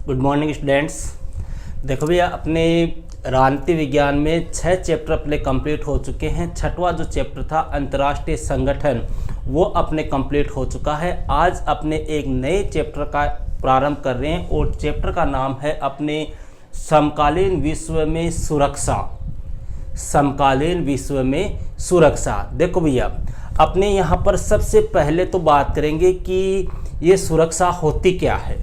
Good morning students. देखो भैया, अपने राजनीति विज्ञान में 6 चैप्टर अपने कंप्लीट हो चुके हैं। छठवां जो चैप्टर था अंतर्राष्ट्रीय संगठन, वो अपने कंप्लीट हो चुका है। आज अपने एक नए चैप्टर का प्रारंभ कर रहे हैं और चैप्टर का नाम है अपने समकालीन विश्व में सुरक्षा। समकालीन विश्व में सुरक्षा। देखो भैया, अपने यहाँ पर सबसे पहले तो बात करेंगे कि ये सुरक्षा होती क्या है।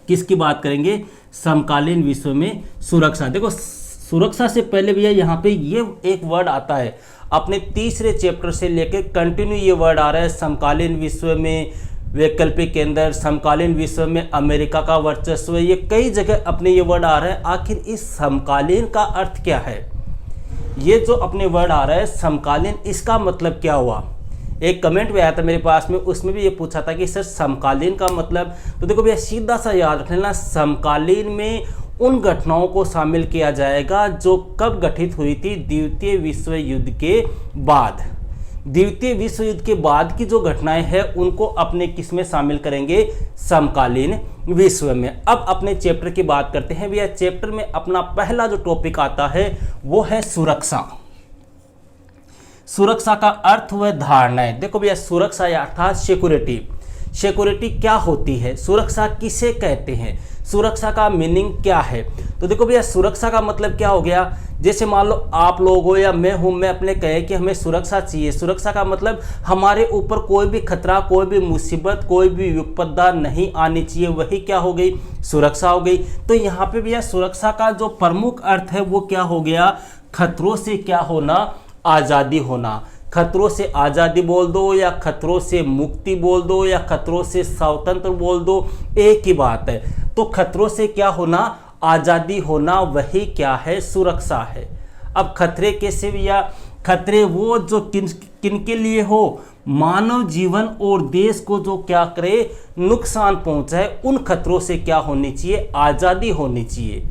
किसकी बात करेंगे? समकालीन विश्व में सुरक्षा। देखो, सुरक्षा से पहले भैया यहाँ पे ये एक वर्ड आता है, अपने तीसरे चैप्टर से लेके कंटिन्यू ये वर्ड आ रहा है। समकालीन विश्व में वैकल्पिक केंद्र, समकालीन विश्व में अमेरिका का वर्चस्व, ये कई जगह अपने ये वर्ड आ रहा है। आखिर इस समकालीन का अर्थ क्या है? ये जो अपने वर्ड आ रहा है समकालीन, इसका मतलब क्या हुआ? एक कमेंट भी आया था मेरे पास में, उसमें भी ये पूछा था कि सर समकालीन का मतलब। तो देखो भैया, सीधा सा याद रख लेना, समकालीन में उन घटनाओं को शामिल किया जाएगा जो कब घटित हुई थी? द्वितीय विश्व युद्ध के बाद। द्वितीय विश्व युद्ध के बाद की जो घटनाएं हैं उनको अपने किस में शामिल करेंगे? समकालीन विश्व में। अब अपने चैप्टर की बात करते हैं भैया। चैप्टर में अपना पहला जो टॉपिक आता है वो है सुरक्षा। सुरक्षा का अर्थ व धारणाएं। देखो भैया, सुरक्षा अर्थात सिक्योरिटी। सिक्योरिटी क्या होती है? सुरक्षा किसे कहते हैं? सुरक्षा का मीनिंग क्या है? तो देखो भैया, सुरक्षा का मतलब क्या हो गया? जैसे मान लो आप लोग हो या मैं हूं, मैं अपने कहे कि हमें सुरक्षा चाहिए। सुरक्षा का मतलब हमारे ऊपर कोई भी खतरा, कोई भी मुसीबत, कोई भी विपदा नहीं आनी चाहिए, वही क्या हो गई? सुरक्षा हो गई। तो यहाँ पे भैया सुरक्षा का जो प्रमुख अर्थ है वो क्या हो गया? खतरों से क्या होना? आज़ादी होना। खतरों से आज़ादी बोल दो या खतरों से मुक्ति बोल दो या खतरों से स्वतंत्र बोल दो, एक ही बात है। तो खतरों से क्या होना? आज़ादी होना, वही क्या है? सुरक्षा है। अब खतरे कैसे भैया? खतरे वो जो किन के लिए हो? मानव जीवन और देश को जो क्या करे? नुकसान पहुंचाए। उन खतरों से क्या होनी चाहिए? आज़ादी होनी चाहिए।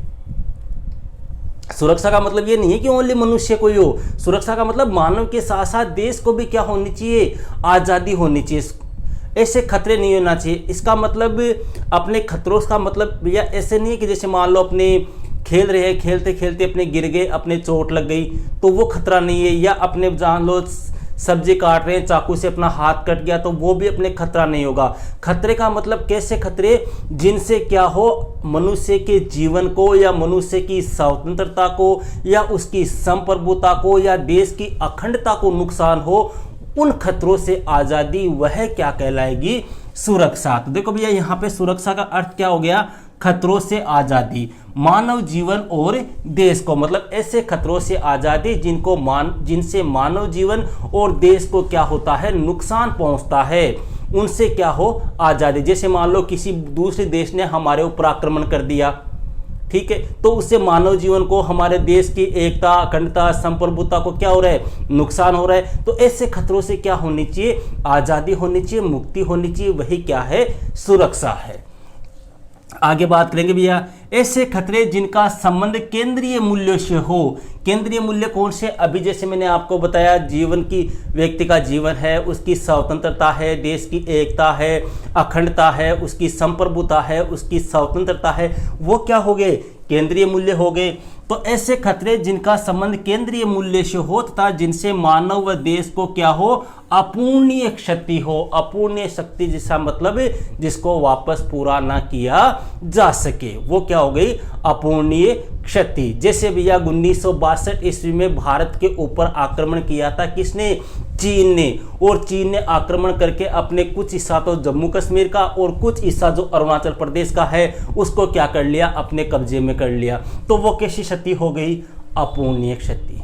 सुरक्षा का मतलब ये नहीं है कि ओनली मनुष्य को ही हो। सुरक्षा का मतलब मानव के साथ साथ देश को भी क्या होनी चाहिए? आज़ादी होनी चाहिए। ऐसे खतरे नहीं होना चाहिए। इसका मतलब अपने खतरों का मतलब भैया ऐसे नहीं है कि जैसे मान लो अपने खेल रहे हैं, खेलते खेलते अपने गिर गए, अपने चोट लग गई तो वो खतरा नहीं है। या अपने जान लो सब्जी काट रहे हैं, चाकू से अपना हाथ कट गया तो वो भी अपने खतरा नहीं होगा। खतरे का मतलब कैसे खतरे? जिनसे क्या हो? मनुष्य के जीवन को या मनुष्य की स्वतंत्रता को या उसकी संप्रभुता को या देश की अखंडता को नुकसान हो, उन खतरों से आज़ादी, वह क्या कहलाएगी? सुरक्षा। तो देखो भैया, यहाँ पे सुरक्षा का अर्थ क्या हो गया? खतरों से आज़ादी। मानव जीवन और देश को, मतलब ऐसे खतरों से आज़ादी जिनसे मानव जीवन और देश को क्या होता है? नुकसान पहुंचता है। उनसे क्या हो? आज़ादी। जैसे मान लो किसी दूसरे देश ने हमारे ऊपर आक्रमण कर दिया, ठीक है, तो उससे मानव जीवन को, हमारे देश की एकता, अखंडता, संप्रभुता को क्या हो रहा है? नुकसान हो रहा है। तो ऐसे खतरों से क्या होनी चाहिए? आज़ादी होनी चाहिए, मुक्ति होनी चाहिए, वही क्या है? सुरक्षा है। आगे बात करेंगे भैया, ऐसे खतरे जिनका संबंध केंद्रीय मूल्यों से हो। केंद्रीय मूल्य कौन से? अभी जैसे मैंने आपको बताया, जीवन की, व्यक्ति का जीवन है, उसकी स्वतंत्रता है, देश की एकता है, अखंडता है, उसकी संप्रभुता है, उसकी स्वतंत्रता है, वो क्या हो गए? केंद्रीय मूल्य हो गए। तो ऐसे खतरे जिनका संबंध केंद्रीय मूल्य से हो तथा जिनसे मानव व देश को क्या हो? अपूर्णीय क्षति हो। अपूर्णीय शक्ति जिसका मतलब जिसको वापस पूरा ना किया जा सके, वो क्या हो गई? अपूर्णीय क्षति। जैसे भैया 1962 ईस्वी में भारत के ऊपर आक्रमण किया था किसने? चीन ने। और चीन ने आक्रमण करके अपने कुछ हिस्सा तो जम्मू कश्मीर का और कुछ हिस्सा जो अरुणाचल प्रदेश का है उसको क्या कर लिया? अपने कब्जे में कर लिया। तो वो कैसी क्षति हो गई? अपूर्णीय क्षति।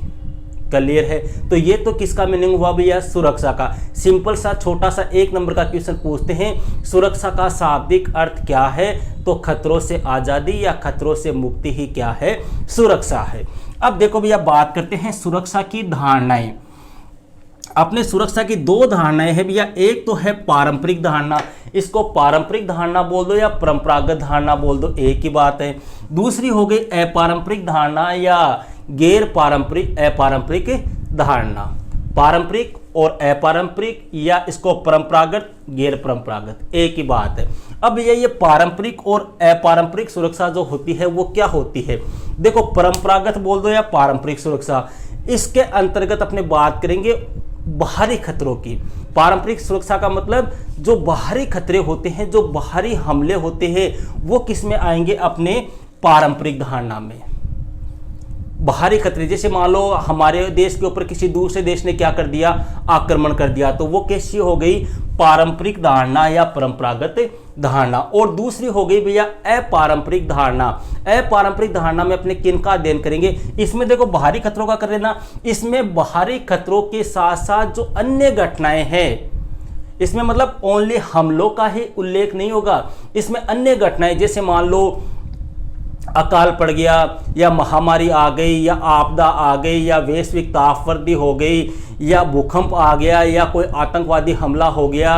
क्लियर है? तो ये तो किसका मीनिंग हुआ भैया? सुरक्षा का। सिंपल सा छोटा सा 1 नंबर का क्वेश्चन पूछते हैं, सुरक्षा का शाब्दिक अर्थ क्या है? तो खतरों से आज़ादी या खतरों से मुक्ति ही क्या है? सुरक्षा है। अब देखो भैया, बात करते हैं सुरक्षा की धारणाएं। अपने सुरक्षा की 2 धारणाएं हैं भैया। एक तो है पारंपरिक धारणा, इसको पारंपरिक धारणा बोल दो या परंपरागत धारणा बोल दो, एक ही बात है। दूसरी हो गई अपारंपरिक धारणा या गैर पारंपरिक, अपारंपरिक धारणा। पारंपरिक और अपारंपरिक, या इसको परंपरागत गैर परंपरागत, एक ही बात है। अब ये पारंपरिक और अपारंपरिक सुरक्षा जो होती है वो क्या होती है? देखो, परंपरागत बोल दो या पारंपरिक सुरक्षा, इसके अंतर्गत अपने बात करेंगे बाहरी खतरों की। पारंपरिक सुरक्षा का मतलब जो बाहरी खतरे होते हैं, जो बाहरी हमले होते हैं, वो किस में आएंगे? अपने पारंपरिक धारणा में। बाहरी खतरे जैसे मान लो हमारे देश के ऊपर किसी दूसरे देश ने क्या कर दिया? आक्रमण कर दिया, तो वो कैसी हो गई? पारंपरिक धारणा या परंपरागत धारणा। और दूसरी हो गई भैया अपारंपरिक धारणा। अपारंपरिक धारणा में अपने किन का अध्ययन करेंगे? इसमें देखो बाहरी खतरों का कर लेना, इसमें बाहरी खतरों के साथ साथ जो अन्य घटनाएं हैं, इसमें मतलब ओनली हमलों का ही उल्लेख नहीं होगा, इसमें अन्य घटनाएं जैसे मान लो अकाल पड़ गया, या महामारी आ गई, या आपदा आ गई, या वैश्विक तापवृद्धि हो गई, या भूकंप आ गया, या कोई आतंकवादी हमला हो गया,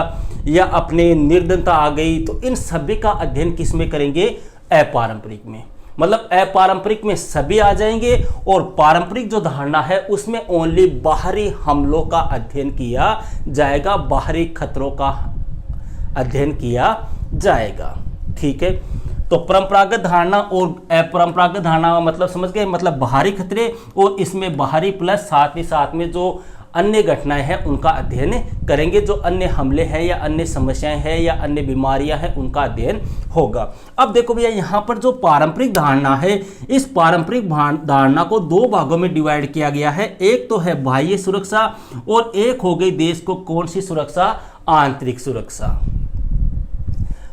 या अपने निर्धनता आ गई, तो इन सभी का अध्ययन किस में करेंगे? अपारंपरिक में। मतलब अपारंपरिक में सभी आ जाएंगे, और पारंपरिक जो धारणा है उसमें ओनली बाहरी हमलों का अध्ययन किया जाएगा, बाहरी खतरों का अध्ययन किया जाएगा। ठीक है, तो परंपरागत धारणा और अपरंपरागत धारणा मतलब समझ गए, मतलब बाहरी खतरे और इसमें बाहरी प्लस साथ ही साथ में जो अन्य घटनाएं हैं उनका अध्ययन करेंगे, जो अन्य हमले हैं या अन्य समस्याएं हैं या अन्य बीमारियां हैं उनका अध्ययन होगा। अब देखो भैया, यहाँ पर जो पारंपरिक धारणा है, इस पारंपरिक धारणा को दो भागों में डिवाइड किया गया है। एक तो है बाह्य सुरक्षा और एक हो गई देश को कौन सी सुरक्षा? आंतरिक सुरक्षा।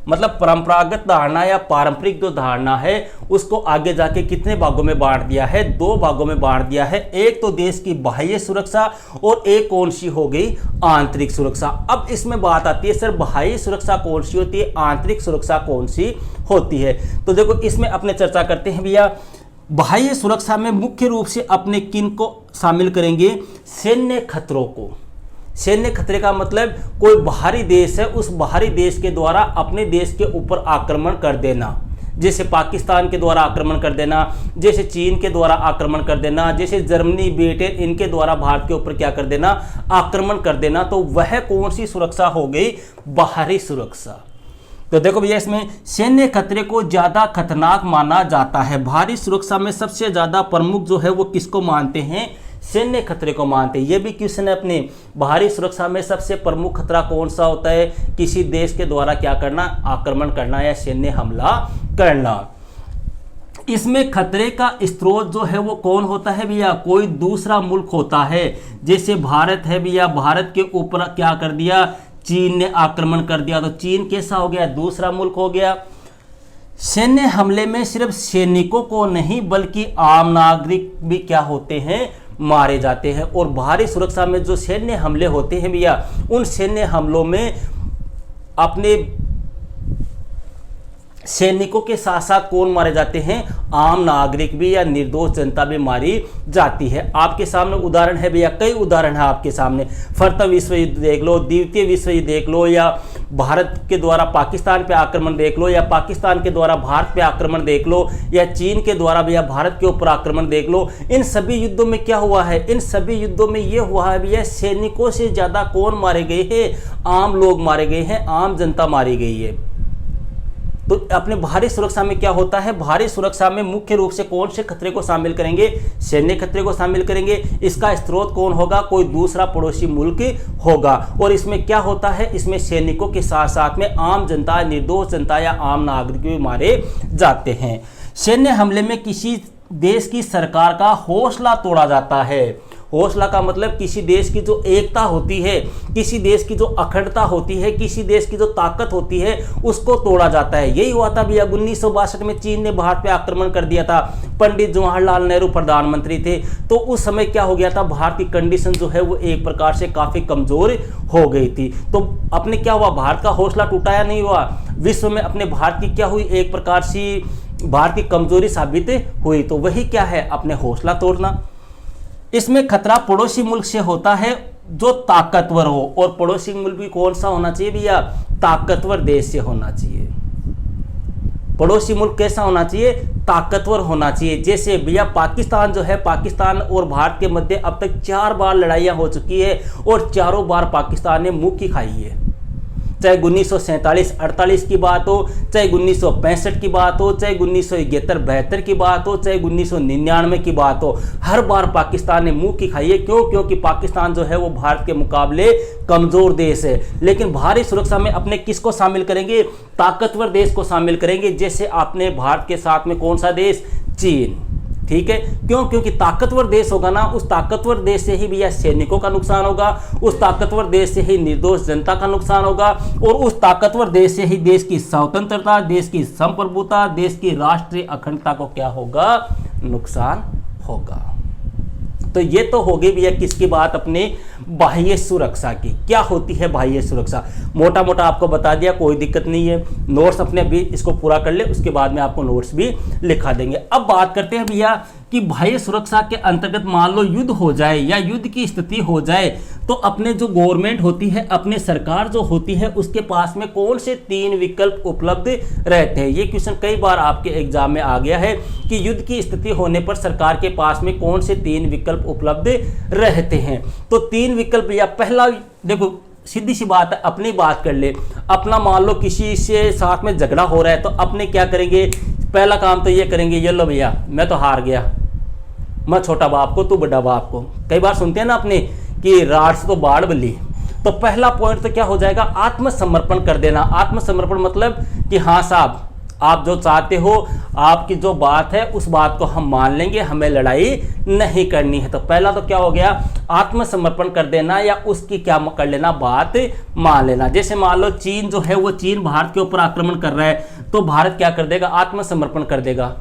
मतलब परंपरागत धारणा या पारंपरिक जो धारणा है उसको आगे जाके कितने भागों में बांट दिया है? दो भागों में बांट दिया है। एक तो देश की बाह्य सुरक्षा और एक कौन सी हो गई? आंतरिक सुरक्षा। अब इसमें बात आती है सर बाह्य सुरक्षा कौन सी होती है, आंतरिक सुरक्षा कौन सी होती है? तो देखो इसमें अपने चर्चा करते हैं भैया। बाह्य सुरक्षा में मुख्य रूप से अपने किन को शामिल करेंगे? सैन्य खतरों को। सैन्य खतरे का मतलब कोई बाहरी देश है, उस बाहरी देश के द्वारा अपने देश के ऊपर आक्रमण कर देना, जैसे पाकिस्तान के द्वारा आक्रमण कर देना, जैसे चीन के द्वारा आक्रमण कर देना, जैसे जर्मनी, ब्रिटेन, इनके द्वारा भारत के ऊपर क्या कर देना? आक्रमण कर देना। तो वह कौन सी सुरक्षा हो गई? बाहरी सुरक्षा। तो देखो भैया, इसमें सैन्य खतरे को ज्यादा खतरनाक माना जाता है। बाहरी सुरक्षा में सबसे ज्यादा प्रमुख जो है वो किसको मानते हैं? सैन्य खतरे को मानते हैं। ये भी क्वेश्चन है अपने, बाहरी सुरक्षा में सबसे प्रमुख खतरा कौन सा होता है? किसी देश के द्वारा क्या करना? आक्रमण करना या सैन्य हमला करना। इसमें खतरे का स्रोत जो है वो कौन होता है भैया? कोई दूसरा मुल्क होता है। जैसे भारत है भैया, भारत के ऊपर क्या कर दिया? चीन ने आक्रमण कर दिया, तो चीन कैसा हो गया? दूसरा मुल्क हो गया। सैन्य हमले में सिर्फ सैनिकों को नहीं बल्कि आम नागरिक भी क्या होते हैं? मारे जाते हैं। और बाहरी सुरक्षा में जो सैन्य हमले होते हैं भैया, उन सैन्य हमलों में अपने सैनिकों के साथ साथ कौन मारे जाते हैं? आम नागरिक भी या निर्दोष जनता भी मारी जाती है। आपके सामने उदाहरण है भैया, कई उदाहरण है आपके सामने। प्रथम विश्व युद्ध देख लो, द्वितीय विश्व युद्ध देख लो, या भारत के द्वारा पाकिस्तान पे आक्रमण देख लो, या पाकिस्तान के द्वारा भारत पे आक्रमण देख लो, या चीन के द्वारा भैया भारत के ऊपर आक्रमण देख लो। इन सभी युद्धों में क्या हुआ है? इन सभी युद्धों में ये हुआ है भैया, सैनिकों से ज्यादा कौन मारे गए हैं? आम लोग मारे गए हैं, आम जनता मारी गई है। तो अपने बाहरी सुरक्षा में क्या होता है? बाहरी सुरक्षा में मुख्य रूप से कौन से खतरे को शामिल करेंगे? सैन्य खतरे को शामिल करेंगे। इसका स्रोत कौन होगा? कोई दूसरा पड़ोसी मुल्क होगा। और इसमें क्या होता है? इसमें सैनिकों के साथ साथ में आम जनता, निर्दोष जनता या आम नागरिक भी मारे जाते हैं। सैन्य हमले में किसी देश की सरकार का हौसला तोड़ा जाता है। हौसला का मतलब किसी देश की जो एकता होती है, किसी देश की जो अखंडता होती है, किसी देश की जो ताकत होती है, उसको तोड़ा जाता है। यही हुआ था भैया 1962 में चीन ने भारत पे आक्रमण कर दिया था। पंडित जवाहरलाल नेहरू प्रधानमंत्री थे, तो उस समय क्या हो गया था? भारत की कंडीशन जो है वो एक प्रकार से काफी कमजोर हो गई थी। तो अपने क्या हुआ? भारत का हौसला टूटा या नहीं हुआ? विश्व में अपने भारत की क्या हुई? एक प्रकार से भारत की कमजोरी साबित हुई। तो वही क्या है? अपने हौसला तोड़ना। इसमें खतरा पड़ोसी मुल्क से होता है जो ताकतवर हो, और पड़ोसी मुल्क भी कौन सा होना चाहिए भैया? ताकतवर देश से होना चाहिए। पड़ोसी मुल्क कैसा होना चाहिए, ताकतवर होना चाहिए। जैसे भैया पाकिस्तान जो है, पाकिस्तान और भारत के मध्य अब तक 4 बार लड़ाइयाँ हो चुकी है और चारों बार पाकिस्तान ने मुँह की खाई है। चाहे 1947-48 की बात हो, चाहे 1965 की बात हो, चाहे 1971-72 की बात हो, चाहे 1999 की बात हो, हर बार पाकिस्तान ने मुंह की खाई है। क्यों? क्योंकि पाकिस्तान जो है वो भारत के मुकाबले कमजोर देश है। लेकिन भारी सुरक्षा में अपने किसको शामिल करेंगे, ताकतवर देश को शामिल करेंगे। जैसे आपने भारत के साथ में कौन सा देश, चीन, ठीक है। क्यों? क्योंकि ताकतवर देश होगा ना, उस ताकतवर देश से ही भैया सैनिकों का नुकसान होगा, उस ताकतवर देश से ही निर्दोष जनता का नुकसान होगा, और उस ताकतवर देश से ही देश की स्वतंत्रता, देश की संप्रभुता, देश की राष्ट्रीय अखंडता को क्या होगा, नुकसान होगा। तो ये तो होगी भैया किसकी बात, अपने बाह्य सुरक्षा की। क्या होती है बाह्य सुरक्षा, मोटा मोटा आपको बता दिया, कोई दिक्कत नहीं है। नोट्स अपने अभी इसको पूरा कर ले, उसके बाद में आपको नोट्स भी लिखा देंगे। अब बात करते हैं भैया कि बाह्य सुरक्षा के अंतर्गत मान लो युद्ध हो जाए या युद्ध की स्थिति हो जाए, तो अपने जो गवर्नमेंट होती है, अपने सरकार जो होती है, उसके पास में कौन से 3 विकल्प उपलब्ध रहते हैं। ये क्वेश्चन कई बार आपके एग्जाम में आ गया है कि युद्ध की स्थिति होने पर सरकार के पास में कौन से 3 विकल्प उपलब्ध रहते हैं। तो 3 विकल्प, या पहला देखो सीधी सी बात है, अपनी बात कर ले। अपना मान लो किसी से साथ में झगड़ा हो रहा है, तो अपने क्या करेंगे, पहला काम तो ये करेंगे, ये लो भैया मैं तो हार गया, मैं छोटा बाप को तू बड़ा बाप को। कई बार सुनते हैं ना अपने कि रात से तो बाढ़ बली। तो पहला पॉइंट तो क्या हो जाएगा, आत्मसमर्पण कर देना। आत्मसमर्पण मतलब कि हाँ साहब, आप जो चाहते हो, आपकी जो बात है उस बात को हम मान लेंगे, हमें लड़ाई नहीं करनी है। तो पहला तो क्या हो गया, आत्मसमर्पण कर देना, या उसकी क्या कर लेना, बात मान लेना। जैसे मान लो चीन जो है वो चीन भारत के ऊपर आक्रमण कर रहा है, तो भारत क्या कर देगा, आत्मसमर्पण कर देगा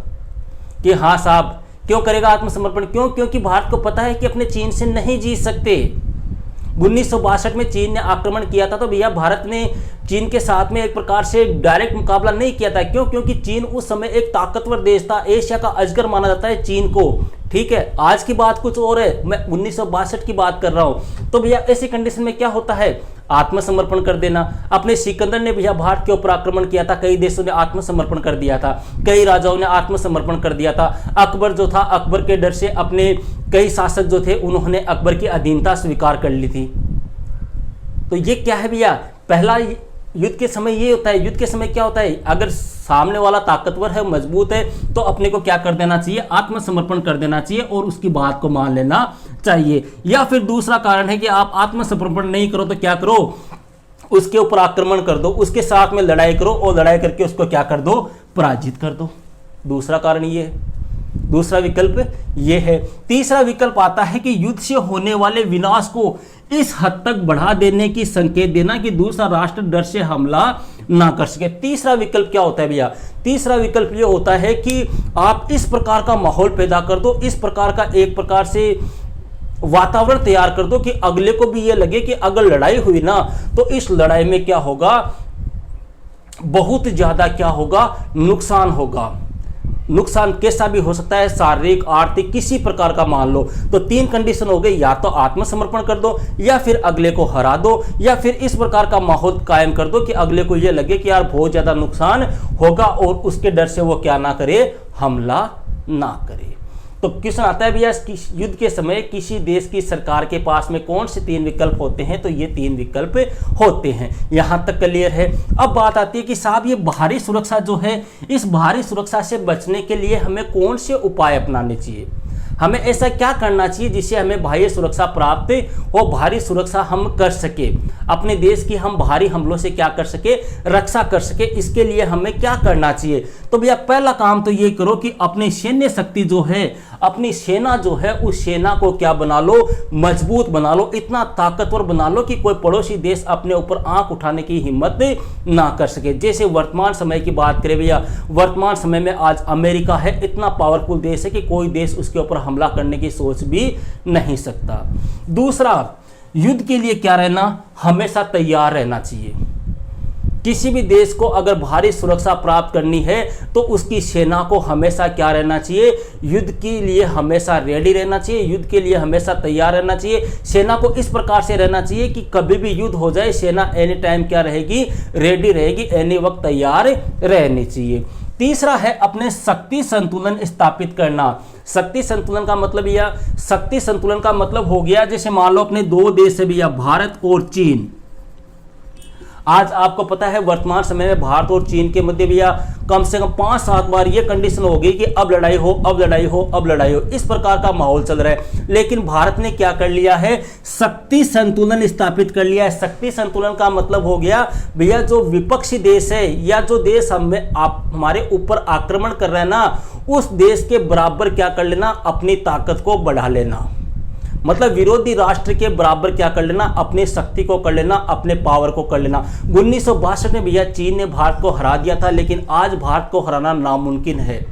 कि हाँ साहब। क्यों करेगा आत्मसमर्पण, क्यों? क्योंकि भारत को पता है कि अपने चीन से नहीं जीत सकते। 1962 में चीन ने आक्रमण किया था, तो भैया भारत ने चीन के साथ में एक प्रकार से डायरेक्ट मुकाबला नहीं किया था। क्यों? क्योंकि चीन उस समय एक ताकतवर देश था, एशिया का अजगर माना जाता है चीन को, ठीक है। आज की बात कुछ और है, मैं 1962 की बात कर रहा हूं। तो भैया ऐसी कंडीशन में क्या होता है, आत्मसमर्पण कर देना। अपने सिकंदर ने भैया भारत के ऊपर आक्रमण किया था, कई देशों ने आत्मसमर्पण कर दिया था, कई राजाओं ने आत्मसमर्पण कर दिया था। अकबर जो था, अकबर के डर से अपने कई शासक जो थे उन्होंने अकबर की अधीनता स्वीकार कर ली थी। तो ये क्या है भैया, पहला युद्ध के समय ये होता है। युद्ध के समय क्या होता है, अगर सामने वाला ताकतवर है, मजबूत है, तो अपने को क्या कर देना चाहिए, आत्मसमर्पण कर देना चाहिए और उसकी बात को मान लेना चाहिए। या फिर दूसरा कारण है कि आप आत्मसमर्पण नहीं करो तो क्या करो, उसके ऊपर आक्रमण कर दो, उसके साथ में लड़ाई करो और लड़ाई करके उसको क्या कर दो, पराजित कर दो। दूसरा कारण ये है, दूसरा विकल्प ये है। तीसरा विकल्प आता है कि युद्ध से होने वाले विनाश को इस हद तक बढ़ा देने की संकेत देना कि दूसरा राष्ट्र डर से हमला ना कर सके। तीसरा विकल्प क्या होता है भैया, तीसरा विकल्प ये होता है कि आप इस प्रकार का माहौल पैदा कर दो, इस प्रकार का एक प्रकार से वातावरण तैयार कर दो कि अगले को भी ये लगे कि अगर लड़ाई हुई ना तो इस लड़ाई में क्या होगा, बहुत ज्यादा क्या होगा, नुकसान होगा। नुकसान कैसा भी हो सकता है, शारीरिक, आर्थिक, किसी प्रकार का मान लो। तो 3 कंडीशन हो गई, या तो आत्मसमर्पण कर दो, या फिर अगले को हरा दो, या फिर इस प्रकार का माहौल कायम कर दो कि अगले को यह लगे कि यार बहुत ज्यादा नुकसान होगा और उसके डर से वो क्या ना करे, हमला ना करे। तो क्वेश्चन आता है भैया युद्ध के समय किसी देश की सरकार के पास में कौन से 3 विकल्प होते हैं, तो ये 3 विकल्प होते हैं। यहां तक क्लियर है। अब बात आती है कि साहब ये बाहरी सुरक्षा जो है, इस बाहरी सुरक्षा से बचने के लिए हमें कौन से उपाय अपनाने चाहिए, हमें ऐसा क्या करना चाहिए जिससे हमें बाह्य सुरक्षा प्राप्त हो, बाहरी सुरक्षा हम कर सके, अपने देश की हम बाहरी हमलों से क्या कर सके, रक्षा कर सके। इसके लिए हमें क्या करना चाहिए, तो भैया पहला काम तो ये करो कि अपनी सैन्य शक्ति जो है, अपनी सेना जो है, उस सेना को क्या बना लो, मजबूत बना लो, इतना ताकतवर बना लो कि कोई पड़ोसी देश अपने ऊपर आंख उठाने की हिम्मत ना कर सके। जैसे वर्तमान समय की बात करें भैया, वर्तमान समय में आज अमेरिका है, इतना पावरफुल देश है कि कोई देश उसके ऊपर हमला करने की सोच भी नहीं सकता। दूसरा, युद्ध के लिए क्या रहना, हमेशा तैयार रहना चाहिए। किसी भी देश को अगर भारी सुरक्षा प्राप्त करनी है तो उसकी सेना को हमेशा क्या रहना चाहिए, युद्ध के लिए हमेशा रेडी रहना चाहिए, युद्ध के लिए हमेशा तैयार रहना चाहिए। सेना को इस प्रकार से रहना चाहिए कि कभी भी युद्ध हो जाए सेना एनी टाइम क्या रहेगी, रेडी रहेगी, एनी वक्त तैयार रहनी चाहिए। तीसरा है अपने शक्ति संतुलन स्थापित करना। शक्ति संतुलन का मतलब यह, शक्ति संतुलन का मतलब हो गया जैसे मान लो अपने दो देश है भैया, भारत और चीन। आज आपको पता है वर्तमान समय में भारत और चीन के मध्य भैया कम से कम 5-7 बार ये कंडीशन हो गई कि अब लड़ाई हो, अब लड़ाई हो, अब लड़ाई हो, इस प्रकार का माहौल चल रहा है। लेकिन भारत ने क्या कर लिया है, शक्ति संतुलन स्थापित कर लिया है। शक्ति संतुलन का मतलब हो गया भैया जो विपक्षी देश है या जो देश हमारे ऊपर आक्रमण कर रहा है ना, उस देश के बराबर क्या कर लेना, अपनी ताकत को बढ़ा लेना। मतलब विरोधी राष्ट्र के बराबर क्या कर लेना, अपनी शक्ति को कर लेना, अपने पावर को कर लेना। 1962 में भैया चीन ने भारत को हरा दिया था, लेकिन आज भारत को हराना नामुमकिन है।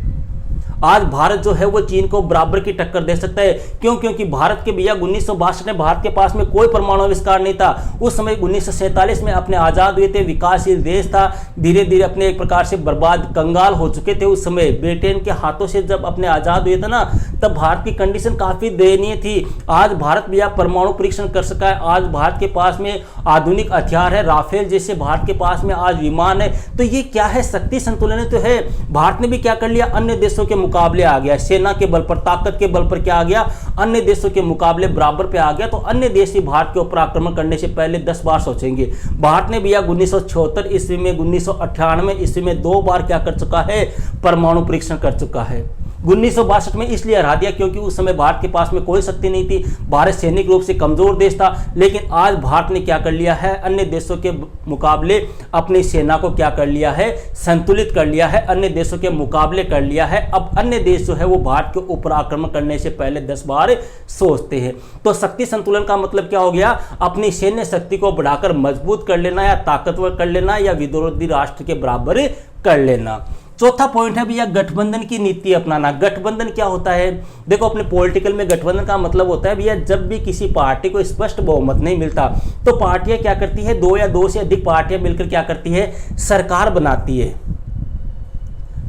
आज भारत जो है वो चीन को बराबर की टक्कर दे सकता है। क्यों? क्योंकि भारत के भैया 1962 में भारत के पास में कोई परमाणु आविष्कार नहीं था। उस समय 1947 में अपने आजाद हुए थे, विकासशील देश था, धीरे धीरे अपने एक प्रकार से बर्बाद कंगाल हो चुके थे। उस समय ब्रिटेन के हाथों से जब अपने आजाद हुए थे ना, तब भारत की कंडीशन काफी दयनीय थी। आज भारत भैया परमाणु परीक्षण कर सका है। आज भारत के पास में आधुनिक हथियार है, राफेल जैसे भारत के पास में आज विमान है। तो ये क्या है, शक्ति संतुलन तो है। भारत ने भी क्या कर लिया, अन्य देशों के मुकाबले आ गया, सेना के बल पर, ताकत के बल पर क्या आ गया, अन्य देशों के मुकाबले बराबर पे आ गया। तो अन्य देश ही भारत के ऊपर आक्रमण करने से पहले 10 बार सोचेंगे। भारत ने भैया 1976 ईस्वी में, 1998 ईस्वी में 2 बार क्या कर चुका है, परमाणु परीक्षण कर चुका है। 1962 में इसलिए हरा दिया क्योंकि उस समय भारत के पास में कोई शक्ति नहीं थी, भारत सैनिक रूप से कमजोर देश था। लेकिन आज भारत ने क्या कर लिया है, अन्य देशों के मुकाबले अपनी सेना को क्या कर लिया है, संतुलित कर लिया है, अन्य देशों के मुकाबले कर लिया है। अब अन्य देश जो है वो भारत के ऊपर आक्रमण करने से पहले 10 बार सोचते हैं। तो शक्ति संतुलन का मतलब क्या हो गया, अपनी सैन्य शक्ति को बढ़ाकर मजबूत कर लेना या ताकतवर कर लेना या विरोधी राष्ट्र के बराबर कर लेना। चौथा पॉइंट है भैया गठबंधन की नीति अपनाना। गठबंधन क्या होता है, देखो अपने पॉलिटिकल में गठबंधन का मतलब होता है भैया जब भी किसी पार्टी को स्पष्ट बहुमत नहीं मिलता तो पार्टियां क्या करती है, 2 या 2 से अधिक पार्टियां मिलकर क्या करती है, सरकार बनाती है।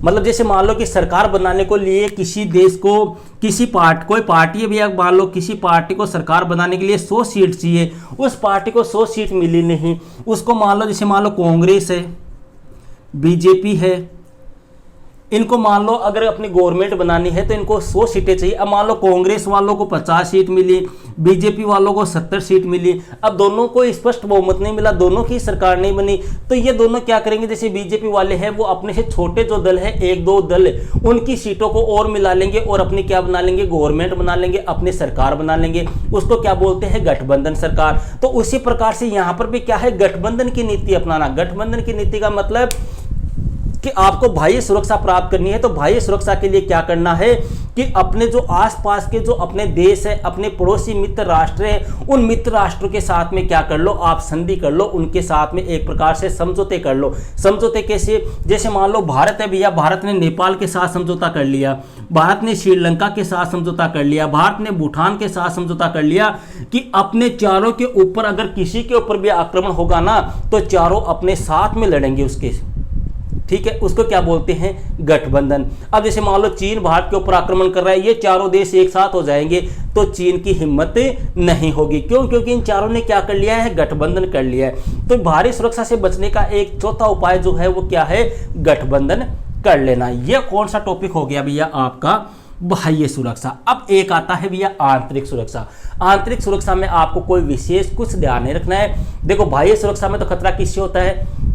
मतलब जैसे मान लो कि सरकार बनाने को लिए किसी देश को, कोई पार्टी है भैया, मान लो किसी पार्टी को सरकार बनाने के लिए 100 सीट चाहिए, उस पार्टी को 100 सीट मिली नहीं, उसको मान लो जैसे मान लो कांग्रेस है, बीजेपी है, इनको मान लो अगर अपनी गवर्नमेंट बनानी है तो इनको 100 सीटें चाहिए। अब मान लो कांग्रेस वालों को 50 सीट मिली, बीजेपी वालों को 70 सीट मिली। अब दोनों को स्पष्ट बहुमत नहीं मिला, दोनों की सरकार नहीं बनी, तो ये दोनों क्या करेंगे, जैसे बीजेपी वाले हैं वो अपने से छोटे जो दल है, 1-2 दल, उनकी सीटों को और मिला लेंगे और अपनी क्या बना लेंगे, गवर्नमेंट बना लेंगे, अपनी सरकार बना लेंगे। उसको क्या बोलते हैं, गठबंधन सरकार। तो उसी प्रकार से यहाँ पर भी क्या है, गठबंधन की नीति अपनाना। गठबंधन की नीति का मतलब कि आपको बाह्य सुरक्षा प्राप्त करनी है, तो बाह्य सुरक्षा के लिए क्या करना है कि अपने जो आसपास के जो अपने देश है, अपने पड़ोसी मित्र राष्ट्र हैं, उन मित्र राष्ट्रों के साथ में क्या कर लो, आप संधि कर लो, उनके साथ में एक प्रकार से समझौते कर लो। समझौते कैसे, जैसे मान लो भारत है भैया, भारत ने नेपाल के साथ समझौता कर लिया, भारत ने श्रीलंका के साथ समझौता कर लिया, भारत ने भूटान के साथ समझौता कर लिया कि अपने चारों के ऊपर अगर किसी के ऊपर भी आक्रमण होगा ना तो चारों अपने साथ में लड़ेंगे उसके, ठीक है। उसको क्या बोलते हैं, गठबंधन। अब जैसे मान लो चीन भारत के ऊपर आक्रमण कर रहा है, ये चारों देश एक साथ हो जाएंगे तो चीन की हिम्मत नहीं होगी। क्यों? क्योंकि इन चारों ने क्या कर लिया है, गठबंधन कर लिया है। तो भारी सुरक्षा से बचने का एक चौथा उपाय जो है वो क्या है, गठबंधन कर लेना। यह कौन सा टॉपिक हो गया भैया आपका, बाह्य सुरक्षा। अब एक आता है भैया आंतरिक सुरक्षा। आंतरिक सुरक्षा में आपको कोई विशेष कुछ ध्यान नहीं रखना है। देखो बाह्य सुरक्षा में तो खतरा किससे होता है,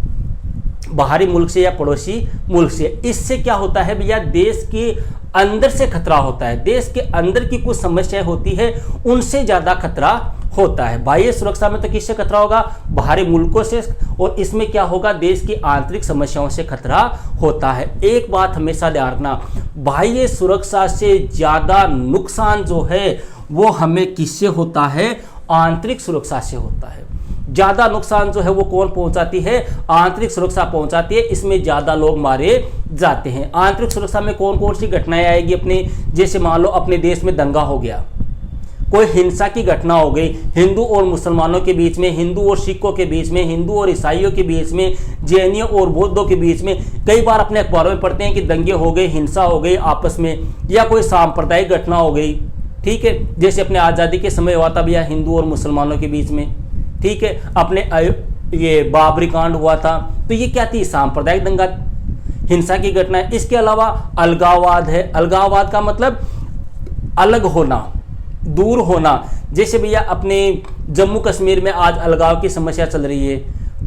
बाहरी मुल्क से या पड़ोसी मुल्क से। इससे क्या होता है भैया, देश के अंदर से खतरा होता है, देश के अंदर की कुछ समस्याएं होती है उनसे ज्यादा खतरा होता है। बाह्य सुरक्षा में तो किससे खतरा होगा, बाहरी मुल्कों से, और इसमें क्या होगा, देश की आंतरिक समस्याओं से खतरा होता है। एक बात हमेशा ध्यान रखना, बाह्य सुरक्षा से ज्यादा नुकसान जो है वो हमें किससे होता है, आंतरिक सुरक्षा से होता है। ज्यादा नुकसान जो है वो कौन पहुंचाती है, आंतरिक सुरक्षा पहुंचाती है, इसमें ज्यादा लोग मारे जाते हैं। आंतरिक सुरक्षा में कौन कौन सी घटनाएं आएगी अपने, जैसे मान लो अपने देश में दंगा हो गया, कोई हिंसा की घटना हो गई हिंदू और मुसलमानों के बीच में, हिंदू और सिखों के बीच में, हिंदू और ईसाइयों के बीच में, जैनियों और बौद्धों के बीच में, कई बार अपने अखबारों में पढ़ते हैं कि दंगे हो गए, हिंसा हो गई आपस में, या कोई सांप्रदायिक घटना हो गई, ठीक है, जैसे अपने आज़ादी के समय हुआ था भैया हिंदू और मुसलमानों के बीच में, ठीक है, अपने ये बाबरी कांड हुआ था, तो ये क्या थी, सांप्रदायिक दंगा, हिंसा की घटना है। इसके अलावा अलगाववाद है। अलगाववाद का मतलब अलग होना, दूर होना। जैसे भैया अपने जम्मू कश्मीर में आज अलगाव की समस्या चल रही है,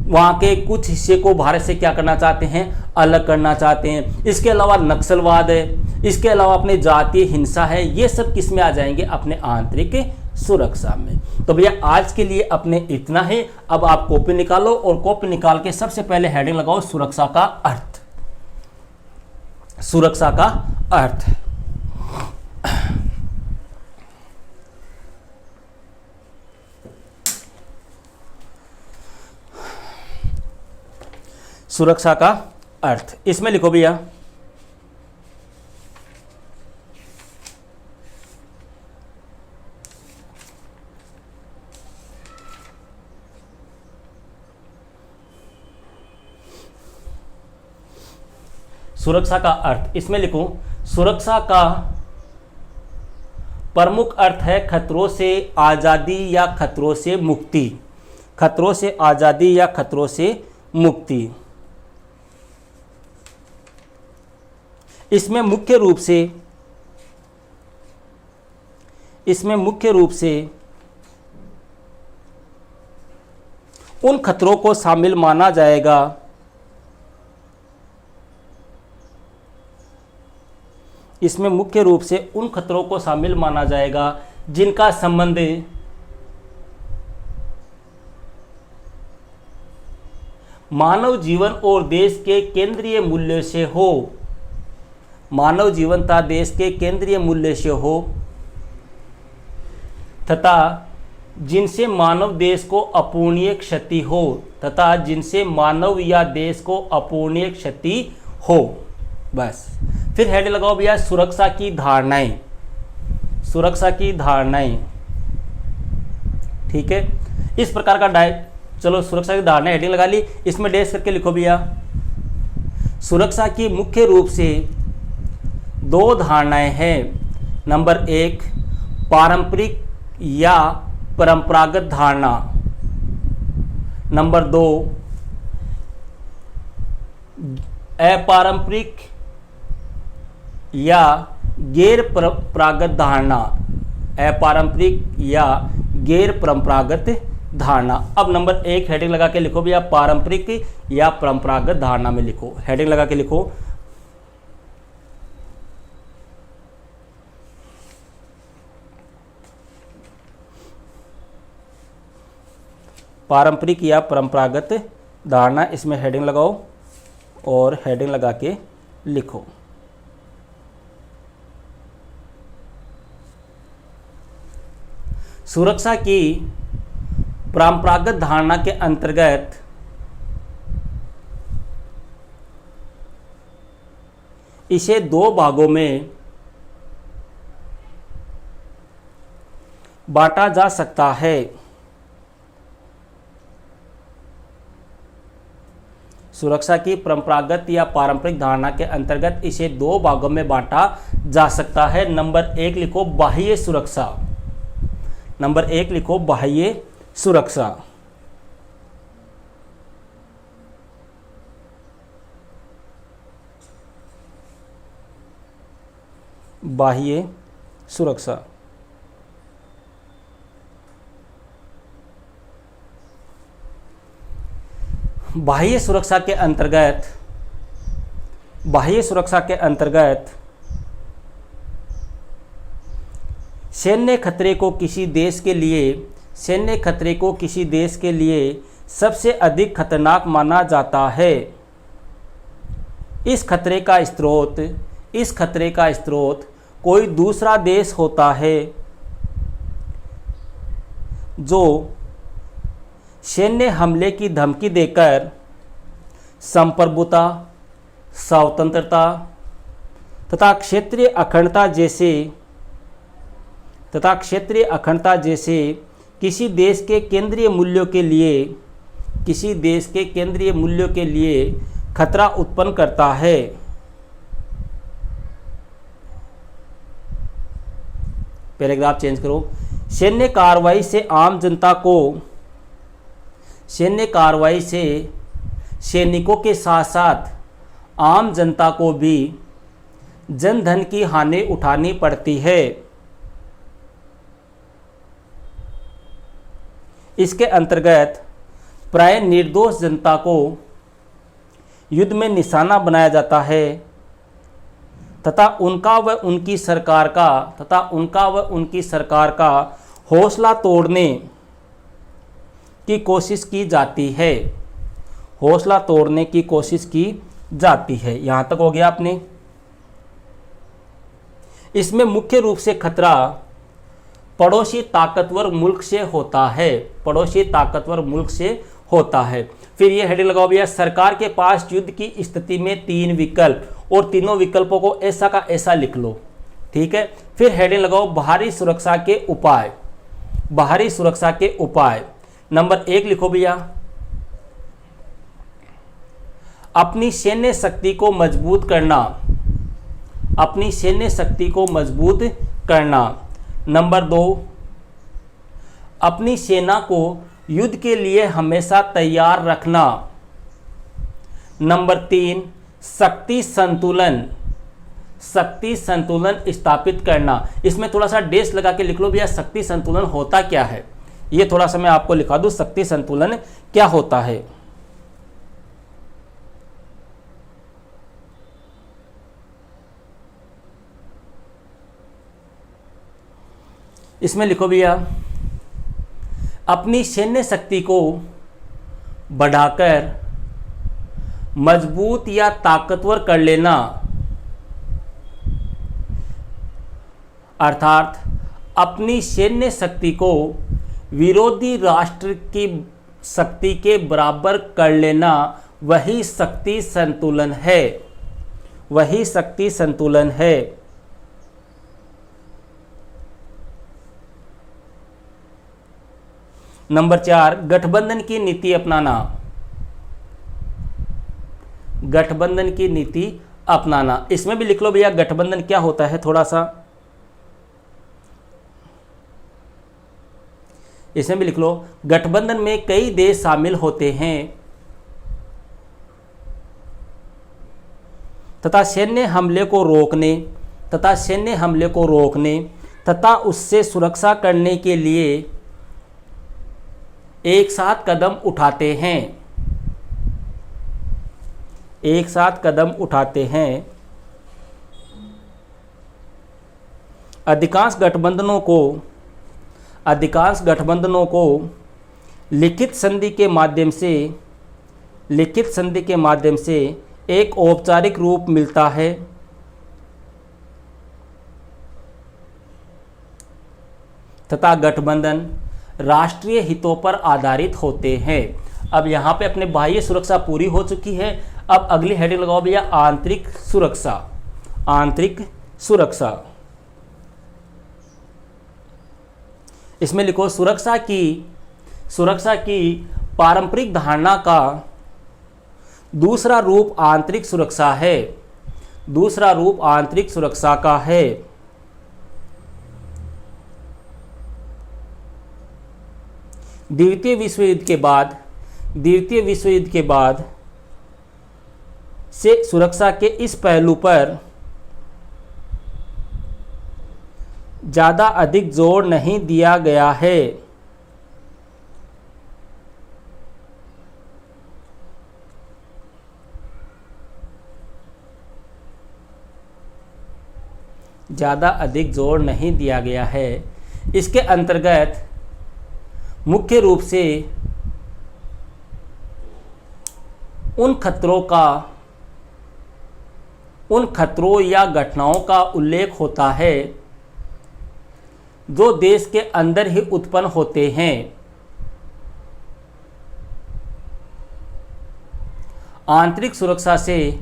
वहाँ के कुछ हिस्से को भारत से क्या करना चाहते हैं, अलग करना चाहते हैं। इसके अलावा नक्सलवाद है, इसके अलावा अपने जातीय हिंसा है, ये सब किस में आ जाएंगे, अपने आंतरिक सुरक्षा में। तो भैया आज के लिए अपने इतना है। अब आप कॉपी निकालो और कॉपी निकाल के सबसे पहले हेडिंग लगाओ सुरक्षा का अर्थ। सुरक्षा का अर्थ, सुरक्षा का अर्थ, इसमें लिखो भैया सुरक्षा का अर्थ, इसमें लिखो सुरक्षा का प्रमुख अर्थ है खतरों से आज़ादी या खतरों से मुक्ति। खतरों से आज़ादी या खतरों से मुक्ति। इसमें मुख्य रूप से उन खतरों को शामिल माना जाएगा इसमें मुख्य रूप से उन खतरों को शामिल माना जाएगा जिनका संबंध मानव जीवन और देश के केंद्रीय मूल्य से हो। मानव जीवन तथा देश के केंद्रीय मूल्य से हो तथा जिनसे मानव देश को अपूरणीय क्षति हो। तथा जिनसे मानव या देश को अपूरणीय क्षति हो। बस, फिर हेड लगाओ भैया सुरक्षा की धारणाएं। सुरक्षा की धारणाएं, ठीक है, इस प्रकार का चलो सुरक्षा की धारणाएं हेडिंग लगा ली। इसमें डैश करके लिखो भैया सुरक्षा की मुख्य रूप से दो धारणाएं हैं। नंबर 1 पारंपरिक या परंपरागत धारणा। नंबर 2 अपारंपरिक या गैर परंपरागत धारणा। अपारंपरिक या गैर परंपरागत धारणा। अब नंबर 1 हेडिंग लगा के लिखो भैया पारंपरिक या परंपरागत धारणा में लिखो, हेडिंग लगा के लिखो पारंपरिक या परंपरागत धारणा। इसमें हेडिंग लगाओ और हेडिंग लगा के लिखो सुरक्षा की परंपरागत धारणा के अंतर्गत इसे दो भागों में बांटा जा सकता है। सुरक्षा की परंपरागत या पारंपरिक धारणा के अंतर्गत इसे दो भागों में बांटा जा सकता है। नंबर 1 लिखो बाह्य सुरक्षा। नंबर 1 लिखो बाह्य सुरक्षा। बाह्य सुरक्षा। बाह्य सुरक्षा के अंतर्गत सैन्य खतरे को किसी देश के लिए सबसे अधिक खतरनाक माना जाता है। इस खतरे का स्रोत कोई दूसरा देश होता है जो सैन्य हमले की धमकी देकर संप्रभुता, स्वतंत्रता तथा क्षेत्रीय अखंडता जैसे तथा क्षेत्रीय अखंडता जैसे किसी देश के केंद्रीय मूल्यों के लिए खतरा उत्पन्न करता है। पैराग्राफ चेंज करो। सैन्य कार्रवाई से सैनिकों के साथ साथ आम जनता को भी जनधन की हानि उठानी पड़ती है। इसके अंतर्गत प्राय निर्दोष जनता को युद्ध में निशाना बनाया जाता है तथा उनका व उनकी सरकार का हौसला तोड़ने की कोशिश की जाती है। यहाँ तक हो गया आपने। इसमें मुख्य रूप से खतरा पड़ोसी ताकतवर मुल्क से होता है। फिर ये हेडिंग लगाओ भैया, सरकार के पास युद्ध की स्थिति में 3 विकल्प और तीनों विकल्पों को ऐसा का ऐसा लिख लो, ठीक है। फिर हेडिंग लगाओ बाहरी सुरक्षा के उपाय। नंबर 1 लिखो भैया, अपनी सैन्य शक्ति को मजबूत करना। नंबर 2, अपनी सेना को युद्ध के लिए हमेशा तैयार रखना। नंबर 3, शक्ति संतुलन स्थापित करना। इसमें थोड़ा सा डेश लगा के लिख लो भैया, शक्ति संतुलन होता क्या है, ये थोड़ा सा मैं आपको लिखा दूं, शक्ति संतुलन क्या होता है। इसमें लिखो भैया, अपनी सैन्य शक्ति को बढ़ाकर मजबूत या ताकतवर कर लेना, अर्थात अपनी सैन्य शक्ति को विरोधी राष्ट्र की शक्ति के बराबर कर लेना, वही शक्ति संतुलन है। नंबर 4, गठबंधन की नीति अपनाना। इसमें भी लिख लो भैया, गठबंधन क्या होता है, थोड़ा सा इसमें भी लिख लो। गठबंधन में कई देश शामिल होते हैं तथा सैन्य हमले को रोकने तथा उससे सुरक्षा करने के लिए एक साथ कदम उठाते हैं। अधिकांश गठबंधनों को लिखित संधि के माध्यम से एक औपचारिक रूप मिलता है तथा गठबंधन राष्ट्रीय हितों पर आधारित होते हैं। अब यहाँ पे अपने बाह्य सुरक्षा पूरी हो चुकी है। अब अगली हेडिंग लगाओ भैया, आंतरिक सुरक्षा। इसमें लिखो, सुरक्षा की पारंपरिक धारणा का दूसरा रूप आंतरिक सुरक्षा का है। द्वितीय विश्व युद्ध के बाद से सुरक्षा के इस पहलू पर ज़्यादा अधिक जोर नहीं दिया गया है। इसके अंतर्गत मुख्य रूप से उन खतरों या घटनाओं का उल्लेख होता है जो देश के अंदर ही उत्पन्न होते हैं। आंतरिक सुरक्षा से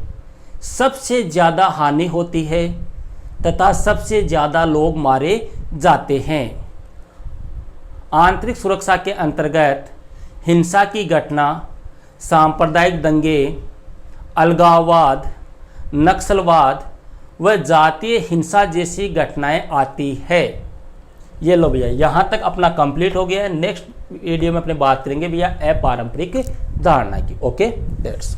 सबसे ज़्यादा हानि होती है तथा सबसे ज़्यादा लोग मारे जाते हैं। आंतरिक सुरक्षा के अंतर्गत हिंसा की घटना, सांप्रदायिक दंगे, अलगाववाद, नक्सलवाद व जातीय हिंसा जैसी घटनाएं आती है। ये लो भैया, यहाँ तक अपना कंप्लीट हो गया है। नेक्स्ट वीडियो में अपने बात करेंगे भैया अपारंपरिक धारणा की। Okay, that's